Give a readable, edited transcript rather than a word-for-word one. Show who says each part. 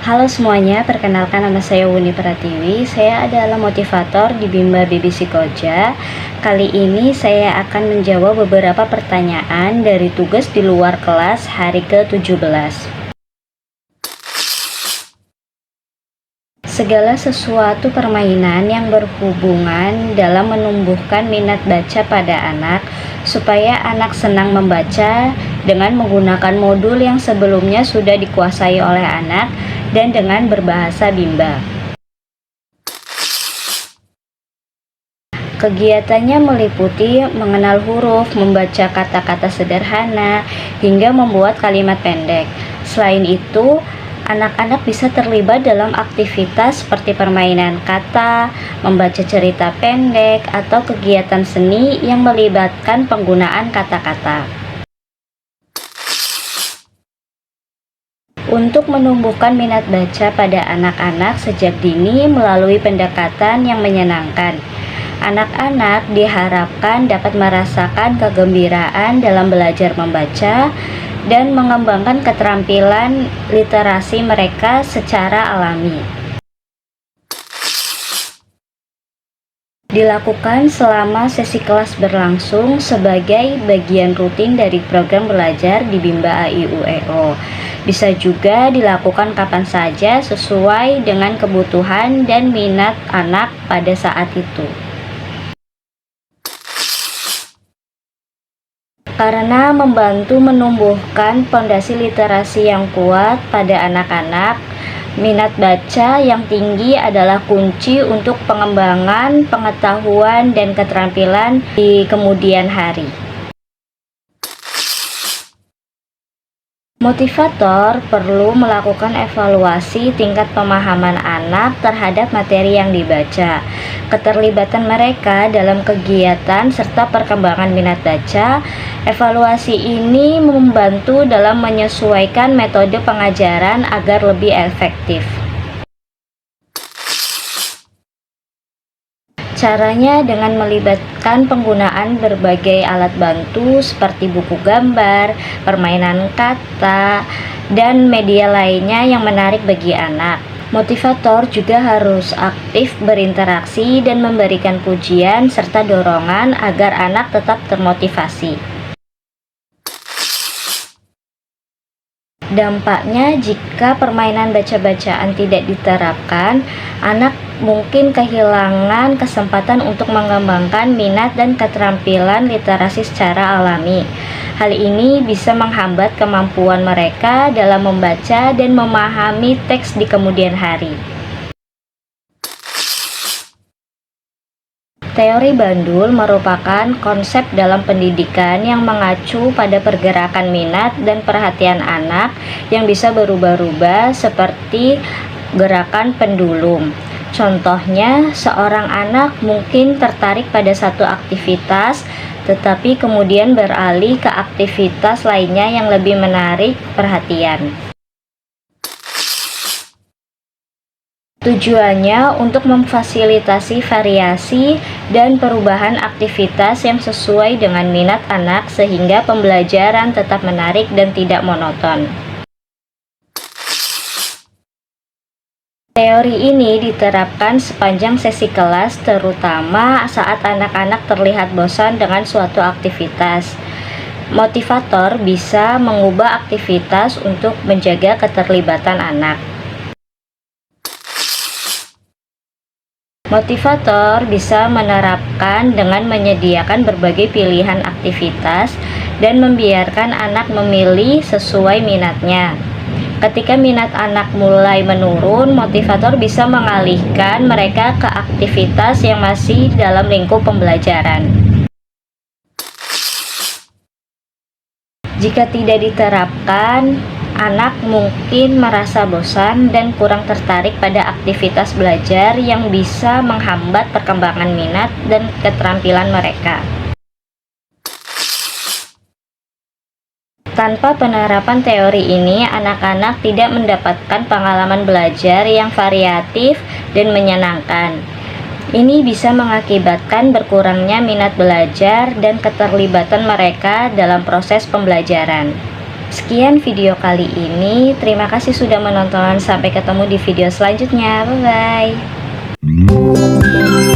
Speaker 1: Halo semuanya, perkenalkan nama saya Wuni Pratiwi. Saya adalah motivator di Bimba BBC Koja. Kali ini saya akan menjawab beberapa pertanyaan dari tugas di luar kelas hari ke-17. Segala sesuatu permainan yang berhubungan dalam menumbuhkan minat baca pada anak, supaya anak senang membaca dengan menggunakan modul yang sebelumnya sudah dikuasai oleh anak dan dengan berbahasa Bimba. Kegiatannya meliputi mengenal huruf, membaca kata-kata sederhana, hingga membuat kalimat pendek. Selain itu, anak-anak bisa terlibat dalam aktivitas seperti permainan kata, membaca cerita pendek, atau kegiatan seni yang melibatkan penggunaan kata-kata. Untuk menumbuhkan minat baca pada anak-anak sejak dini melalui pendekatan yang menyenangkan, anak-anak diharapkan dapat merasakan kegembiraan dalam belajar membaca dan mengembangkan keterampilan literasi mereka secara alami. Dilakukan selama sesi kelas berlangsung sebagai bagian rutin dari program belajar di Bimba A.I.U.E.O. Bisa juga dilakukan kapan saja sesuai dengan kebutuhan dan minat anak pada saat itu. Karena membantu menumbuhkan fondasi literasi yang kuat pada anak-anak, minat baca yang tinggi adalah kunci untuk pengembangan pengetahuan dan keterampilan di kemudian hari. Motivator perlu melakukan evaluasi tingkat pemahaman anak terhadap materi yang dibaca, keterlibatan mereka dalam kegiatan, serta perkembangan minat baca. Evaluasi ini membantu dalam menyesuaikan metode pengajaran agar lebih efektif. Caranya dengan melibatkan penggunaan berbagai alat bantu seperti buku gambar, permainan kata, dan media lainnya yang menarik bagi anak. Motivator juga harus aktif berinteraksi dan memberikan pujian serta dorongan agar anak tetap termotivasi. Dampaknya, jika permainan baca-bacaan tidak diterapkan, anak mungkin kehilangan kesempatan untuk mengembangkan minat dan keterampilan literasi secara alami. Hal ini bisa menghambat kemampuan mereka dalam membaca dan memahami teks di kemudian hari. Teori bandul merupakan konsep dalam pendidikan yang mengacu pada pergerakan minat dan perhatian anak yang bisa berubah-ubah seperti gerakan pendulum. Contohnya, seorang anak mungkin tertarik pada satu aktivitas, tetapi kemudian beralih ke aktivitas lainnya yang lebih menarik perhatian. Tujuannya untuk memfasilitasi variasi dan perubahan aktivitas yang sesuai dengan minat anak sehingga pembelajaran tetap menarik dan tidak monoton. Teori ini diterapkan sepanjang sesi kelas, terutama saat anak-anak terlihat bosan dengan suatu aktivitas. Motivator bisa mengubah aktivitas untuk menjaga keterlibatan anak. Motivator bisa menerapkan dengan menyediakan berbagai pilihan aktivitas dan membiarkan anak memilih sesuai minatnya. Ketika minat anak mulai menurun, motivator bisa mengalihkan mereka ke aktivitas yang masih dalam lingkup pembelajaran. Jika tidak diterapkan, anak mungkin merasa bosan dan kurang tertarik pada aktivitas belajar yang bisa menghambat perkembangan minat dan keterampilan mereka. Tanpa penerapan teori ini, anak-anak tidak mendapatkan pengalaman belajar yang variatif dan menyenangkan. Ini bisa mengakibatkan berkurangnya minat belajar dan keterlibatan mereka dalam proses pembelajaran. Sekian video kali ini. Terima kasih sudah menonton. Sampai ketemu di video selanjutnya. Bye bye.